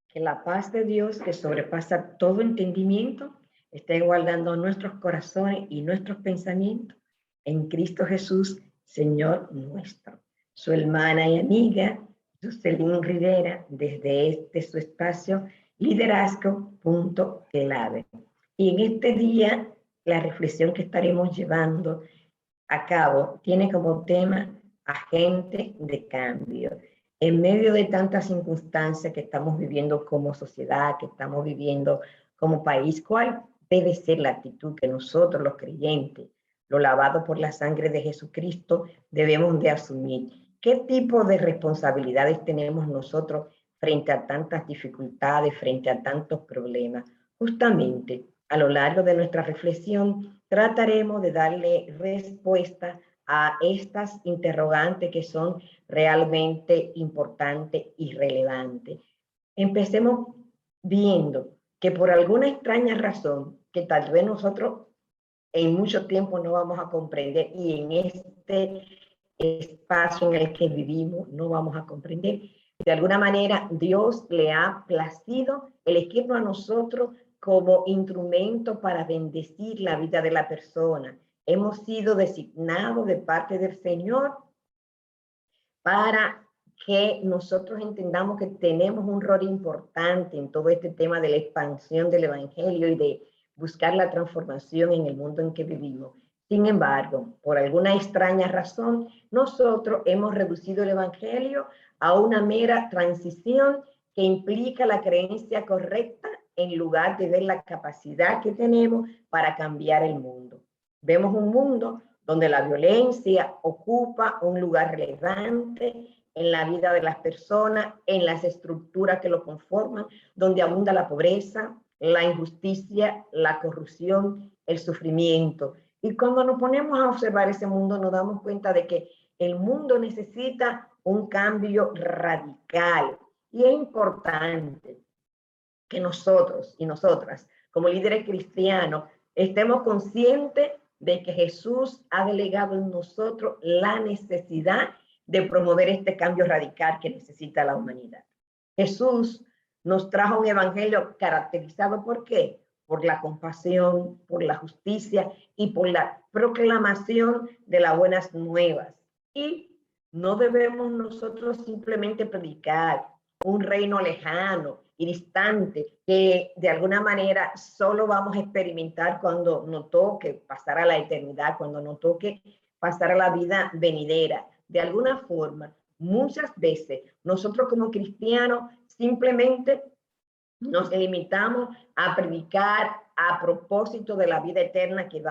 Que la paz de Dios, que sobrepasa todo entendimiento, esté guardando nuestros corazones y nuestros pensamientos en Cristo Jesús, Señor nuestro. Su hermana y amiga, Jocelyn Rivera, desde su espacio, liderazgo.clave. Y en este día, la reflexión que estaremos llevando a cabo tiene como tema agente de cambio. En medio de tantas circunstancias que estamos viviendo como sociedad, que estamos viviendo como país, ¿cuál debe ser la actitud que nosotros los creyentes, los lavados por la sangre de Jesucristo, debemos de asumir? ¿Qué tipo de responsabilidades tenemos nosotros frente a tantas dificultades, frente a tantos problemas? Justamente a lo largo de nuestra reflexión trataremos de darle respuesta a estas interrogantes que son realmente importantes y relevantes. Empecemos viendo que por alguna extraña razón que tal vez nosotros en mucho tiempo no vamos a comprender, y en este espacio en el que vivimos no vamos a comprender, de alguna manera Dios le ha placido elegirnos a nosotros como instrumento para bendecir la vida de la persona. Hemos sido designados de parte del Señor para que nosotros entendamos que tenemos un rol importante en todo este tema de la expansión del Evangelio y de buscar la transformación en el mundo en que vivimos. Sin embargo, por alguna extraña razón, nosotros hemos reducido el Evangelio a una mera transición que implica la creencia correcta en lugar de ver la capacidad que tenemos para cambiar el mundo. Vemos un mundo donde la violencia ocupa un lugar relevante en la vida de las personas, en las estructuras que lo conforman, donde abunda la pobreza, la injusticia, la corrupción, el sufrimiento. Y cuando nos ponemos a observar ese mundo, nos damos cuenta de que el mundo necesita un cambio radical. Y es importante que nosotros y nosotras, como líderes cristianos, estemos conscientes de que Jesús ha delegado en nosotros la necesidad de promover este cambio radical que necesita la humanidad. Jesús nos trajo un evangelio caracterizado ¿por qué? Por la compasión, por la justicia y por la proclamación de las buenas nuevas. Y no debemos nosotros simplemente predicar un reino lejano y distante que de alguna manera solo vamos a experimentar cuando nos toque pasar a la eternidad, cuando nos toque pasar a la vida venidera. De alguna forma, muchas veces nosotros como cristianos simplemente nos limitamos a predicar a propósito de la vida eterna que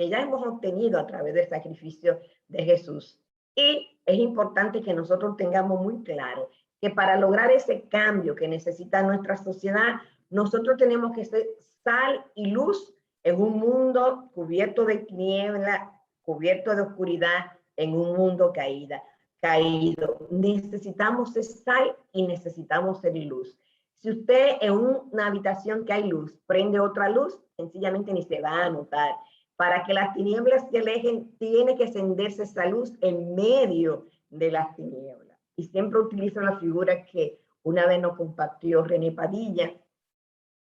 ya hemos obtenido a través del sacrificio de Jesús. Y es importante que nosotros tengamos muy claro que para lograr ese cambio que necesita nuestra sociedad, nosotros tenemos que ser sal y luz en un mundo cubierto de tiniebla, cubierto de oscuridad, en un mundo caído. Necesitamos ser sal y necesitamos ser luz. Si usted en una habitación que hay luz prende otra luz, sencillamente ni se va a notar. Para que las tinieblas se alejen, tiene que encenderse esa luz en medio de las tinieblas. Y siempre utilizo la figura que una vez nos compartió René Padilla,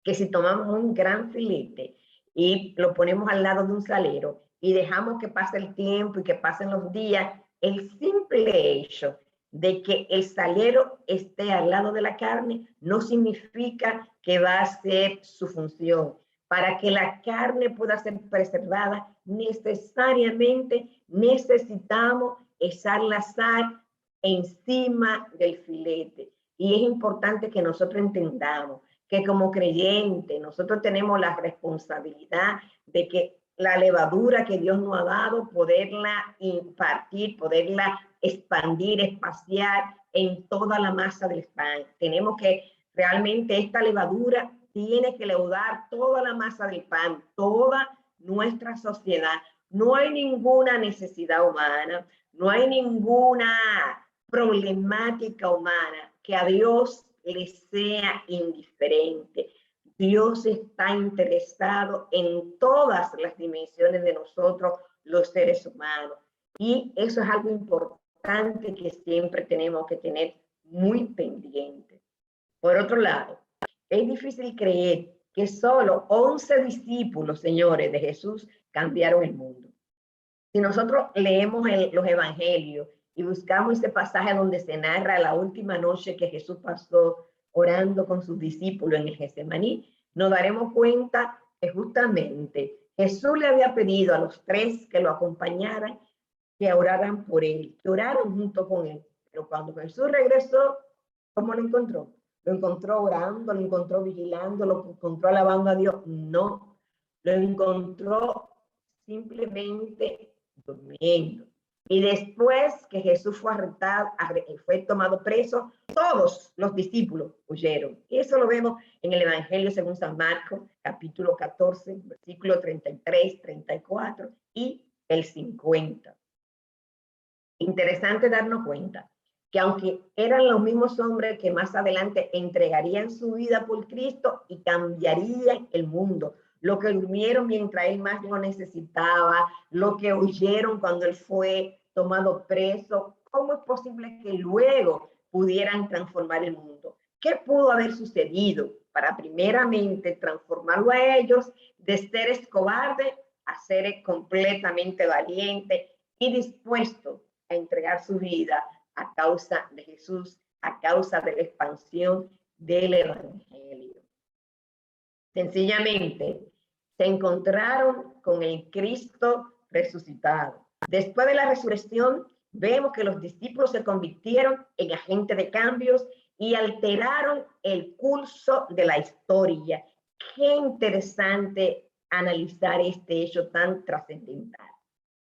que si tomamos un gran filete y lo ponemos al lado de un salero y dejamos que pase el tiempo y que pasen los días, el simple hecho de que el salero esté al lado de la carne no significa que va a ser su función. Para que la carne pueda ser preservada, necesariamente necesitamos echar la sal encima del filete. Y es importante que nosotros entendamos que como creyentes nosotros tenemos la responsabilidad de que la levadura que Dios nos ha dado, poderla impartir, poderla expandir, espaciar en toda la masa del pan. Tenemos que realmente esta levadura tiene que leudar toda la masa del pan, toda nuestra sociedad. No hay ninguna necesidad humana, no hay ninguna problemática humana que a Dios le sea indiferente. Dios está interesado en todas las dimensiones de nosotros, los seres humanos. Y eso es algo importante que siempre tenemos que tener muy pendiente. Por otro lado, es difícil creer que solo 11 discípulos, señores, de Jesús cambiaron el mundo. Si nosotros leemos los evangelios y buscamos ese pasaje donde se narra la última noche que Jesús pasó orando con sus discípulos en el Getsemaní, nos daremos cuenta que justamente Jesús le había pedido a los 3 que lo acompañaran, que oraran por él, que oraran junto con él. Pero cuando Jesús regresó, ¿cómo lo encontró? Lo encontró orando, lo encontró vigilando, lo encontró alabando a Dios. No, lo encontró simplemente durmiendo. Y después que Jesús fue arrestado, fue tomado preso, todos los discípulos huyeron. Y eso lo vemos en el Evangelio según San Marcos, capítulo 14, versículo 33, 34 y el 50. Interesante darnos cuenta que aunque eran los mismos hombres que más adelante entregarían su vida por Cristo y cambiarían el mundo, lo que durmieron mientras él más lo necesitaba, lo que huyeron cuando él fue tomado preso, ¿cómo es posible que luego pudieran transformar el mundo? ¿Qué pudo haber sucedido para primeramente transformarlo a ellos de seres cobardes a seres completamente valientes y dispuestos a entregar su vida a causa de Jesús, a causa de la expansión del Evangelio? Sencillamente, se encontraron con el Cristo resucitado. Después de la resurrección, vemos que los discípulos se convirtieron en agentes de cambios y alteraron el curso de la historia. Qué interesante analizar este hecho tan trascendental.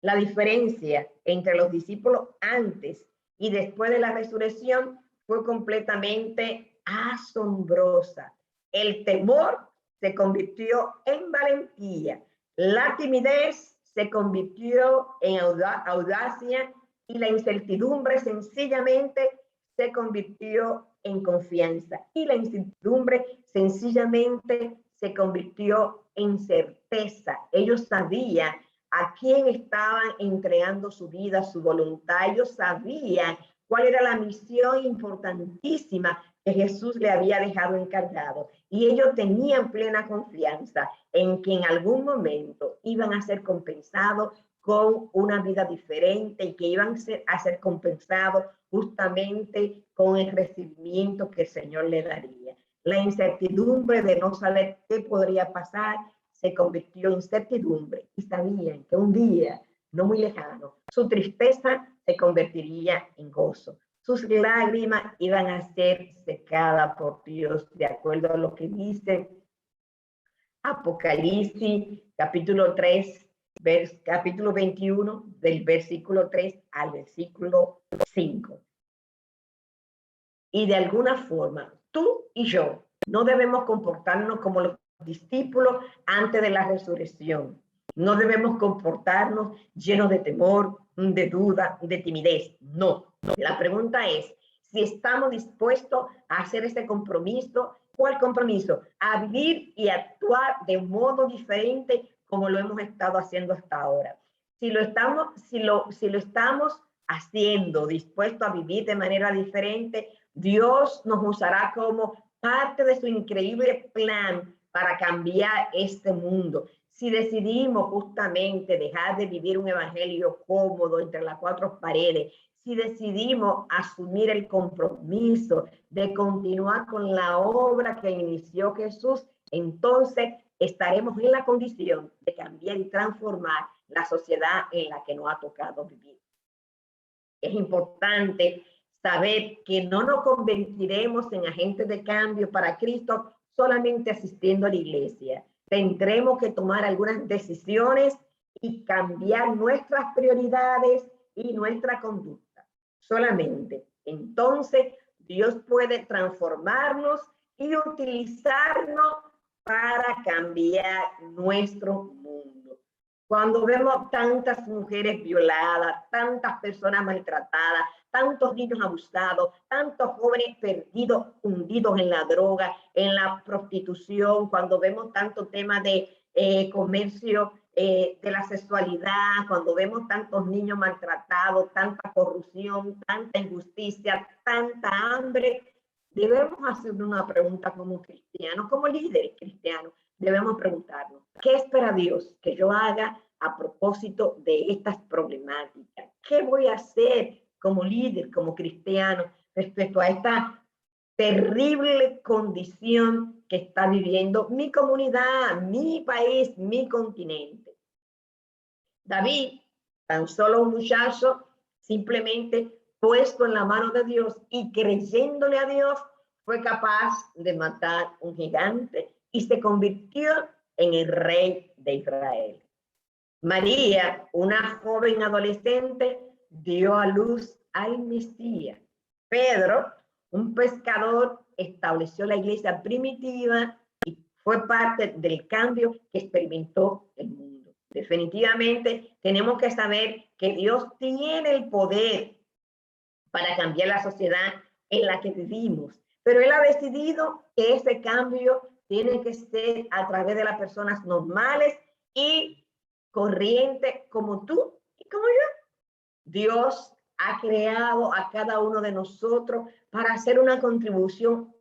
La diferencia entre los discípulos antes y después de la resurrección fue completamente asombrosa. El temor se convirtió en valentía, la timidez se convirtió en audacia y la incertidumbre sencillamente se convirtió en confianza y la incertidumbre sencillamente se convirtió en certeza. Ellos sabían a quién estaban entregando su vida, su voluntad. Ellos sabían cuál era la misión importantísima que Jesús le había dejado encargado. Y ellos tenían plena confianza en que en algún momento iban a ser compensados con una vida diferente y que iban a ser compensados justamente con el recibimiento que el Señor le daría. La incertidumbre de no saber qué podría pasar se convirtió en certidumbre y sabían que un día no muy lejano su tristeza se convertiría en gozo. Sus lágrimas iban a ser secadas por Dios, de acuerdo a lo que dice Apocalipsis, capítulo 3, capítulo 21, del versículo 3 al versículo 5. Y de alguna forma, tú y yo no debemos comportarnos como los discípulos antes de la resurrección. No debemos comportarnos llenos de temor, de duda, de timidez. No. La pregunta es si estamos dispuestos a hacer este compromiso. ¿Cuál compromiso? A vivir y actuar de modo diferente como lo hemos estado haciendo hasta ahora. Si lo estamos haciendo, dispuesto a vivir de manera diferente, Dios nos usará como parte de su increíble plan para cambiar este mundo. Si decidimos justamente dejar de vivir un evangelio cómodo entre las 4 paredes, si decidimos asumir el compromiso de continuar con la obra que inició Jesús, entonces estaremos en la condición de cambiar y transformar la sociedad en la que nos ha tocado vivir. Es importante saber que no nos convertiremos en agentes de cambio para Cristo solamente asistiendo a la iglesia. Tendremos que tomar algunas decisiones y cambiar nuestras prioridades y nuestra conducta. Solamente entonces Dios puede transformarnos y utilizarnos para cambiar nuestro mundo. Cuando vemos tantas mujeres violadas, tantas personas maltratadas, tantos niños abusados, tantos jóvenes perdidos, hundidos en la droga, en la prostitución, cuando vemos tanto tema de comercio de la sexualidad, cuando vemos tantos niños maltratados, tanta corrupción, tanta injusticia, tanta hambre, debemos hacer una pregunta como cristianos, como líderes cristianos. Debemos preguntarnos, ¿qué espera Dios que yo haga a propósito de estas problemáticas? ¿Qué voy a hacer como líder, como cristiano, respecto a esta terrible condición que está viviendo mi comunidad, mi país, mi continente? David, tan solo un muchacho, simplemente puesto en la mano de Dios y creyéndole a Dios, fue capaz de matar un gigante y se convirtió en el rey de Israel. María, una joven adolescente, dio a luz al Mesías. Pedro, un pescador, estableció la iglesia primitiva y fue parte del cambio que experimentó el mundo. Definitivamente tenemos que saber que Dios tiene el poder para cambiar la sociedad en la que vivimos, pero Él ha decidido que ese cambio tiene que ser a través de las personas normales y corrientes como tú y como yo. Dios ha creado a cada uno de nosotros para hacer una contribución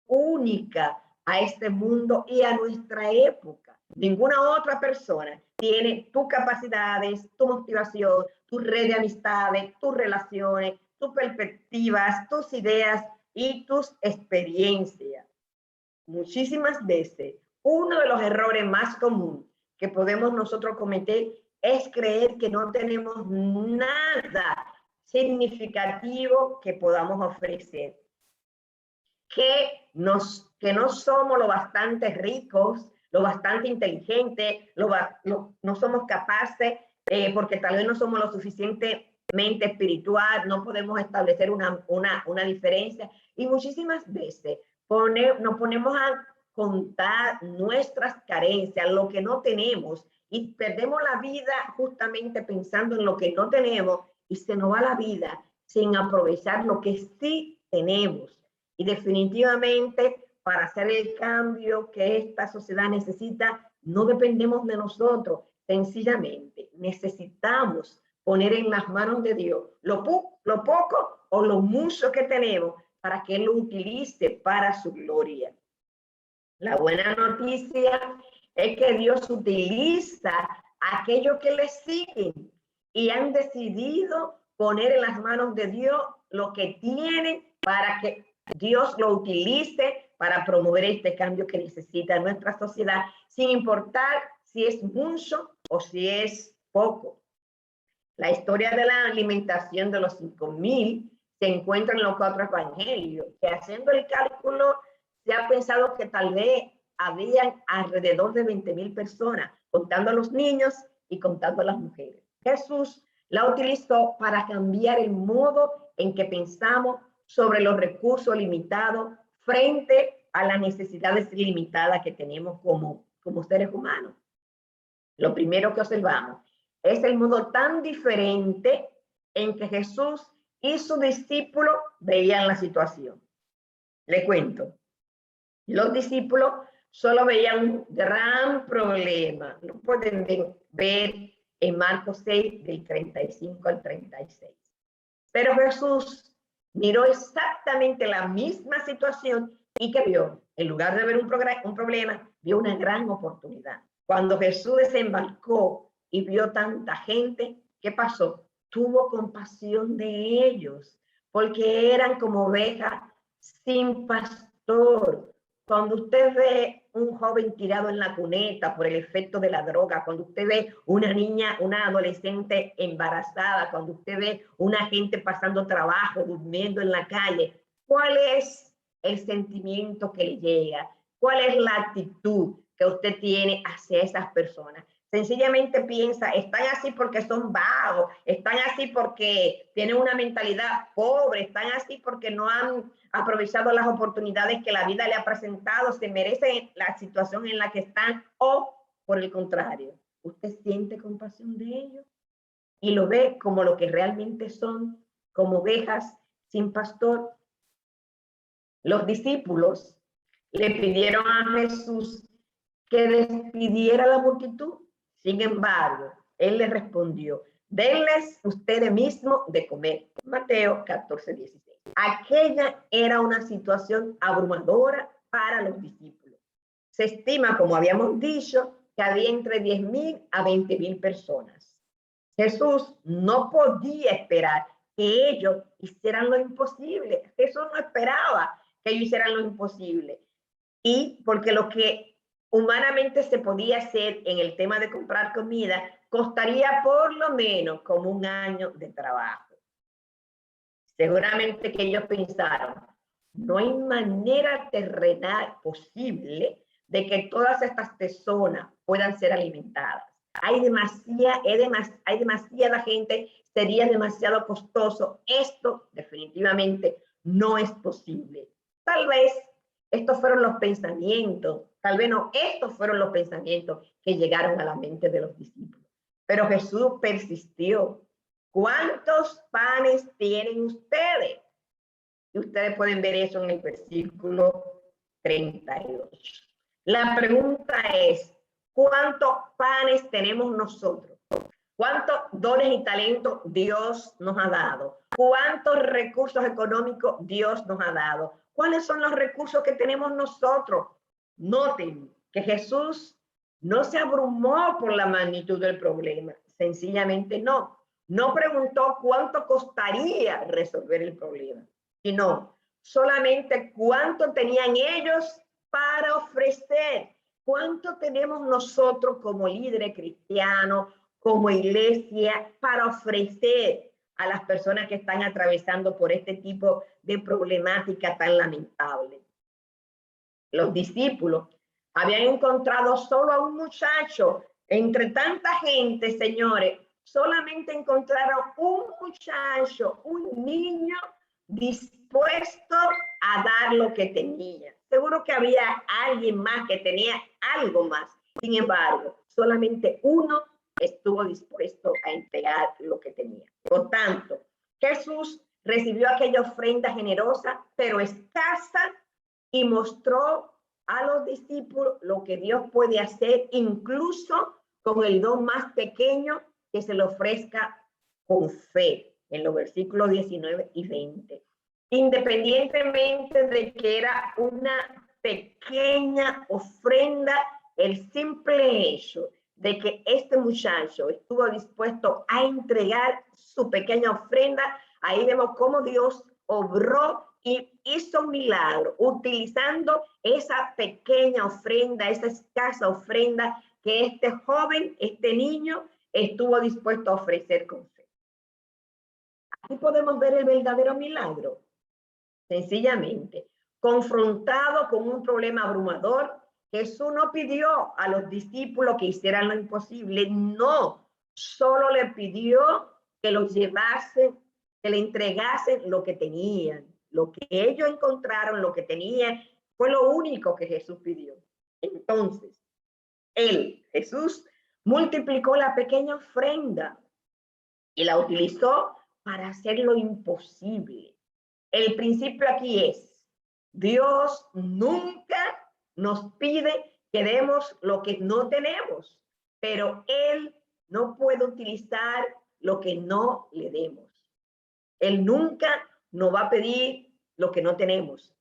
única a este mundo y a nuestra época. Ninguna otra persona tiene tus capacidades, tu motivación, tu red de amistades, tus relaciones, tus perspectivas, tus ideas y tus experiencias. Muchísimas veces, uno de los errores más comunes que podemos nosotros cometer es creer que no tenemos nada significativo que podamos ofrecer. Que no somos lo bastante ricos, lo bastante inteligentes, no somos capaces, porque tal vez no somos lo suficientemente espiritual, no podemos establecer una diferencia. Y muchísimas veces nos ponemos a contar nuestras carencias, lo que no tenemos, y perdemos la vida justamente pensando en lo que no tenemos, y se nos va la vida sin aprovechar lo que sí tenemos. Y definitivamente, para hacer el cambio que esta sociedad necesita, no dependemos de nosotros. Sencillamente, necesitamos poner en las manos de Dios lo poco o lo mucho que tenemos para que Él lo utilice para su gloria. La buena noticia es que Dios utiliza a aquellos que le siguen y han decidido poner en las manos de Dios lo que tienen para que Dios lo utilice para promover este cambio que necesita nuestra sociedad, sin importar si es mucho o si es poco. La historia de la alimentación de los 5,000 se encuentra en los 4 evangelios, que haciendo el cálculo se ha pensado que tal vez habían alrededor de 20,000 personas, contando a los niños y contando a las mujeres. Jesús la utilizó para cambiar el modo en que pensamos sobre los recursos limitados frente a las necesidades limitadas que tenemos como seres humanos. Lo primero que observamos es el modo tan diferente en que Jesús y sus discípulos veían la situación. Le cuento, los discípulos solo veían un gran problema. Lo pueden ver en Marcos 6, del 35 al 36. Pero Jesús miró exactamente la misma situación y que vio, en lugar de ver un problema, vio una gran oportunidad. Cuando Jesús desembarcó y vio tanta gente, ¿qué pasó? Tuvo compasión de ellos, porque eran como ovejas sin pastor. Cuando usted ve un joven tirado en la cuneta por el efecto de la droga, cuando usted ve una niña, una adolescente embarazada, cuando usted ve una gente pasando trabajo, durmiendo en la calle, ¿cuál es el sentimiento que le llega? ¿Cuál es la actitud que usted tiene hacia esas personas? Sencillamente piensa, están así porque son vagos, están así porque tienen una mentalidad pobre, están así porque no han aprovechado las oportunidades que la vida le ha presentado, se merecen la situación en la que están, o por el contrario, usted siente compasión de ellos y lo ve como lo que realmente son, como ovejas sin pastor. Los discípulos le pidieron a Jesús que despidiera a la multitud. Sin embargo, Él les respondió, denles ustedes mismos de comer. Mateo 14:16. Aquella era una situación abrumadora para los discípulos. Se estima, como habíamos dicho, que había entre 10,000 a 20,000 personas. Jesús no podía esperar que ellos hicieran lo imposible. Jesús no esperaba que ellos hicieran lo imposible. Y porque lo que humanamente se podía hacer en el tema de comprar comida costaría por lo menos como 1 año de trabajo. Seguramente que ellos pensaron, no hay manera terrenal posible de que todas estas personas puedan ser alimentadas. Hay demasiada gente, sería demasiado costoso. Esto definitivamente no es posible. Tal vez estos fueron los pensamientos, tal vez no, estos fueron los pensamientos que llegaron a la mente de los discípulos. Pero Jesús persistió. ¿Cuántos panes tienen ustedes? Y ustedes pueden ver eso en el versículo 38. La pregunta es, ¿cuántos panes tenemos nosotros? ¿Cuántos dones y talentos Dios nos ha dado? ¿Cuántos recursos económicos Dios nos ha dado? ¿Cuáles son los recursos que tenemos nosotros? Noten que Jesús no se abrumó por la magnitud del problema, sencillamente no. No preguntó cuánto costaría resolver el problema, sino solamente cuánto tenían ellos para ofrecer. ¿Cuánto tenemos nosotros como líderes cristianos, como iglesia, para ofrecer a las personas que están atravesando por este tipo de problemática tan lamentable? Los discípulos habían encontrado solo a un muchacho entre tanta gente, señores. Solamente encontraron un muchacho, un niño dispuesto a dar lo que tenía. Seguro que había alguien más que tenía algo más. Sin embargo, solamente uno estuvo dispuesto a entregar lo que tenía. Por tanto, Jesús recibió aquella ofrenda generosa, pero escasa, y mostró a los discípulos lo que Dios puede hacer, incluso con el don más pequeño, que se le ofrezca con fe, en los versículos 19 y 20. Independientemente de que era una pequeña ofrenda, el simple hecho de que este muchacho estuvo dispuesto a entregar su pequeña ofrenda, ahí vemos cómo Dios obró y hizo un milagro utilizando esa pequeña ofrenda, esa escasa ofrenda que este joven, este niño, estuvo dispuesto a ofrecer con fe. Aquí podemos ver el verdadero milagro. Sencillamente, confrontado con un problema abrumador, Jesús no pidió a los discípulos que hicieran lo imposible, no, solo le pidió que los llevasen, que le entregasen lo que tenían. Lo que ellos encontraron, lo que tenían, fue lo único que Jesús pidió. Entonces, Jesús, multiplicó la pequeña ofrenda y la utilizó para hacer lo imposible. El principio aquí es, Dios nunca nos pide que demos lo que no tenemos, pero Él no puede utilizar lo que no le demos. Él nunca nos va a pedir lo que no tenemos,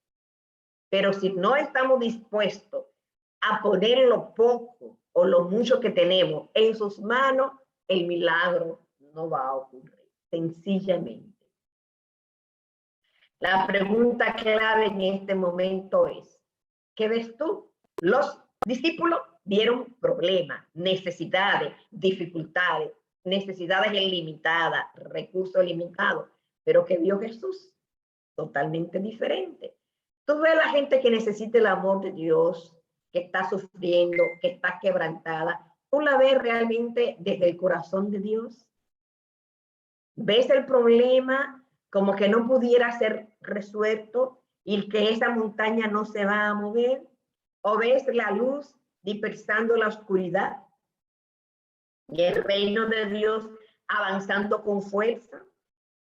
pero si no estamos dispuestos a poner lo poco o lo mucho que tenemos en sus manos, el milagro no va a ocurrir, sencillamente. La pregunta clave en este momento es, ¿qué ves tú? Los discípulos vieron problemas, necesidades, dificultades, necesidades ilimitadas, recursos limitados, pero ¿qué vio Jesús? Totalmente diferente. Tú ves a la gente que necesita el amor de Dios, que está sufriendo, que está quebrantada. ¿Tú la ves realmente desde el corazón de Dios? ¿Ves el problema como que no pudiera ser resuelto y que esa montaña no se va a mover? ¿O ves la luz dispersando la oscuridad y el reino de Dios avanzando con fuerza?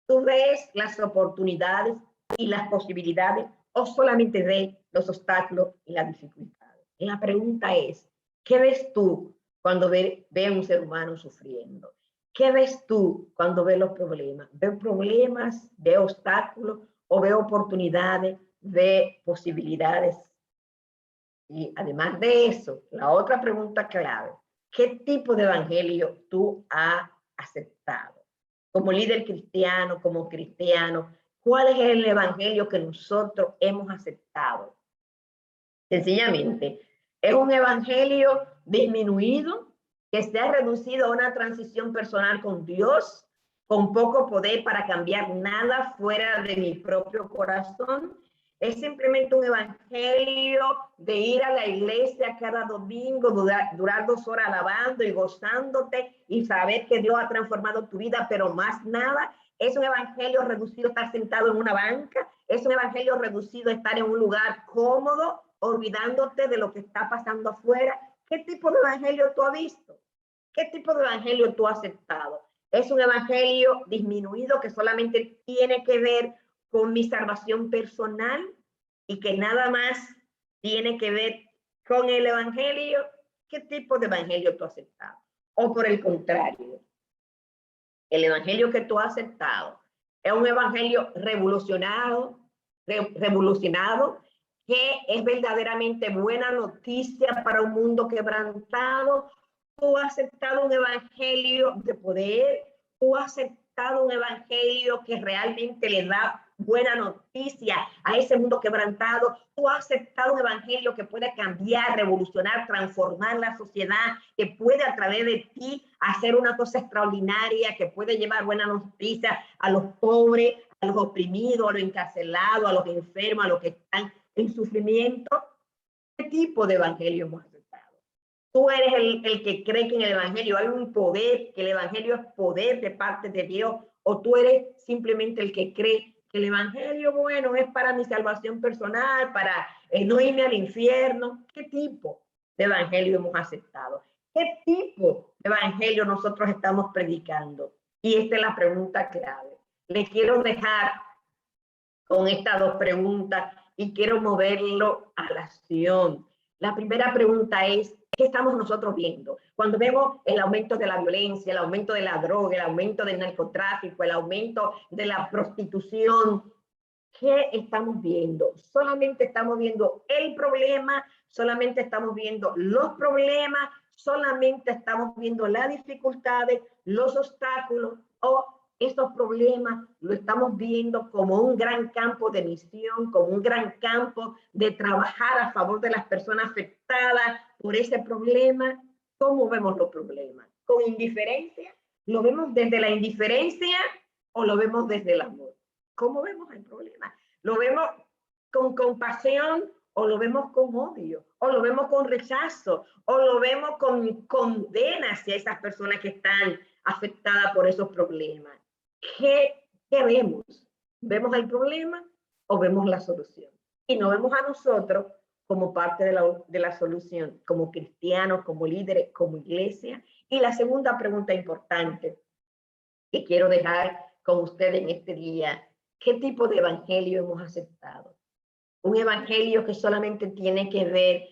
¿Tú ves las oportunidades y las posibilidades o solamente ves los obstáculos y las dificultades? La pregunta es, ¿qué ves tú cuando ves a un ser humano sufriendo? ¿Qué ves tú cuando ves los problemas? ¿Ves problemas, ves obstáculos o ves oportunidades, ves posibilidades? Y además de eso, la otra pregunta clave, ¿qué tipo de evangelio tú has aceptado? Como líder cristiano, como cristiano, ¿cuál es el evangelio que nosotros hemos aceptado? Sencillamente, es un evangelio disminuido que se ha reducido a una transición personal con Dios, con poco poder para cambiar nada fuera de mi propio corazón. Es simplemente un evangelio de ir a la iglesia cada domingo, durar 2 horas alabando y gozándote y saber que Dios ha transformado tu vida, pero más nada. Es un evangelio reducido a estar sentado en una banca. Es un evangelio reducido a estar en un lugar cómodo, olvidándote de lo que está pasando afuera. ¿Qué tipo de evangelio tú has visto? ¿Qué tipo de evangelio tú has aceptado? Es un evangelio disminuido que solamente tiene que ver con mi salvación personal y que nada más tiene que ver con el evangelio. ¿Qué tipo de evangelio tú has aceptado? O por el contrario, el evangelio que tú has aceptado es un evangelio revolucionado, que es verdaderamente buena noticia para un mundo quebrantado. Tú has aceptado un evangelio de poder, tú has aceptado un evangelio que realmente le da buena noticia a ese mundo quebrantado. Tú has aceptado un evangelio que puede cambiar, revolucionar, transformar la sociedad, que puede a través de ti hacer una cosa extraordinaria, que puede llevar buena noticia a los pobres, a los oprimidos, a los encarcelados, a los enfermos, a los que están en sufrimiento. ¿Qué tipo de evangelio hemos aceptado? Tú eres el que cree que en el evangelio hay un poder, que el evangelio es poder de parte de Dios, o tú eres simplemente el que cree que el evangelio, bueno, es para mi salvación personal, para no irme al infierno. ¿Qué tipo de evangelio hemos aceptado? ¿Qué tipo de evangelio nosotros estamos predicando? Y esta es la pregunta clave. Le quiero dejar con estas 2 preguntas y quiero moverlo a la acción. La primera pregunta es, ¿qué estamos nosotros viendo? Cuando vemos el aumento de la violencia, el aumento de la droga, el aumento del narcotráfico, el aumento de la prostitución, ¿qué estamos viendo? Solamente estamos viendo el problema, solamente estamos viendo los problemas, solamente estamos viendo las dificultades, los obstáculos, o estos problemas lo estamos viendo como un gran campo de misión, como un gran campo de trabajar a favor de las personas afectadas por ese problema. ¿Cómo vemos los problemas? ¿Con indiferencia? ¿Lo vemos desde la indiferencia o lo vemos desde el amor? ¿Cómo vemos el problema? ¿Lo vemos con compasión o lo vemos con odio? ¿O lo vemos con rechazo? ¿O lo vemos con condena hacia esas personas que están afectadas por esos problemas? ¿Qué vemos? ¿Vemos el problema o vemos la solución? Y nos vemos a nosotros como parte de la solución, como cristianos, como líderes, como iglesia. Y la segunda pregunta importante que quiero dejar con ustedes en este día: ¿qué tipo de evangelio hemos aceptado? Un evangelio que solamente tiene que ver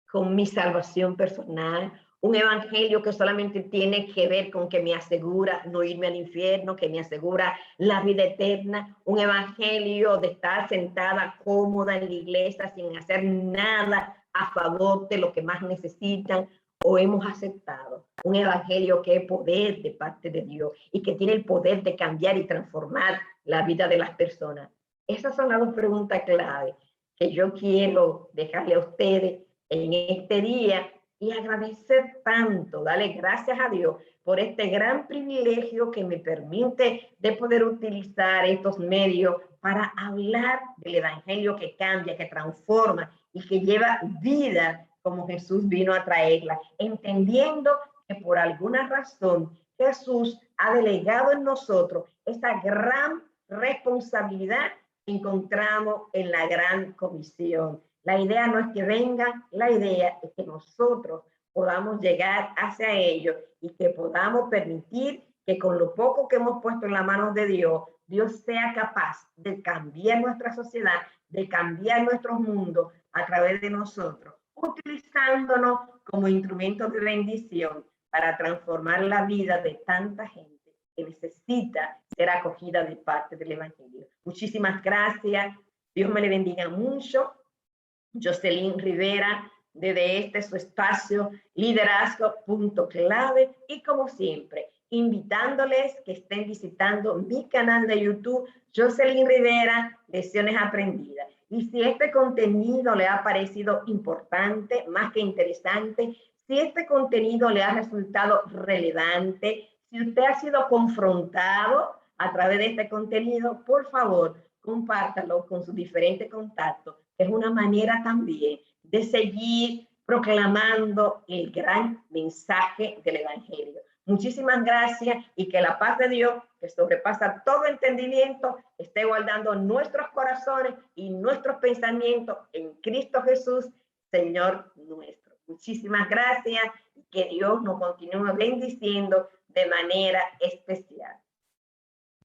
con mi salvación personal, un evangelio que solamente tiene que ver con que me asegura no irme al infierno, que me asegura la vida eterna, un evangelio de estar sentada cómoda en la iglesia sin hacer nada a favor de lo que más necesitan, o hemos aceptado un evangelio que es poder de parte de Dios y que tiene el poder de cambiar y transformar la vida de las personas. Esas son las 2 preguntas clave que yo quiero dejarle a ustedes en este día, y agradecer tanto, darle gracias a Dios por este gran privilegio que me permite de poder utilizar estos medios para hablar del evangelio que cambia, que transforma y que lleva vida como Jesús vino a traerla, entendiendo que por alguna razón Jesús ha delegado en nosotros esta gran responsabilidad que encontramos en la gran comisión. La idea no es que vengan, la idea es que nosotros podamos llegar hacia ellos y que podamos permitir que con lo poco que hemos puesto en las manos de Dios, Dios sea capaz de cambiar nuestra sociedad, de cambiar nuestros mundos a través de nosotros, utilizándonos como instrumentos de bendición para transformar la vida de tanta gente que necesita ser acogida de parte del Evangelio. Muchísimas gracias. Dios me le bendiga mucho. Jocelyn Rivera, desde este su espacio, Liderazgo Punto Clave, y como siempre, invitándoles que estén visitando mi canal de YouTube, Jocelyn Rivera, Lecciones Aprendidas. Y si este contenido le ha parecido importante, más que interesante, si este contenido le ha resultado relevante, si usted ha sido confrontado a través de este contenido, por favor, compártalo con sus diferentes contactos. Es una manera también de seguir proclamando el gran mensaje del Evangelio. Muchísimas gracias y que la paz de Dios, que sobrepasa todo entendimiento, esté guardando nuestros corazones y nuestros pensamientos en Cristo Jesús, Señor nuestro. Muchísimas gracias y que Dios nos continúe bendiciendo de manera especial.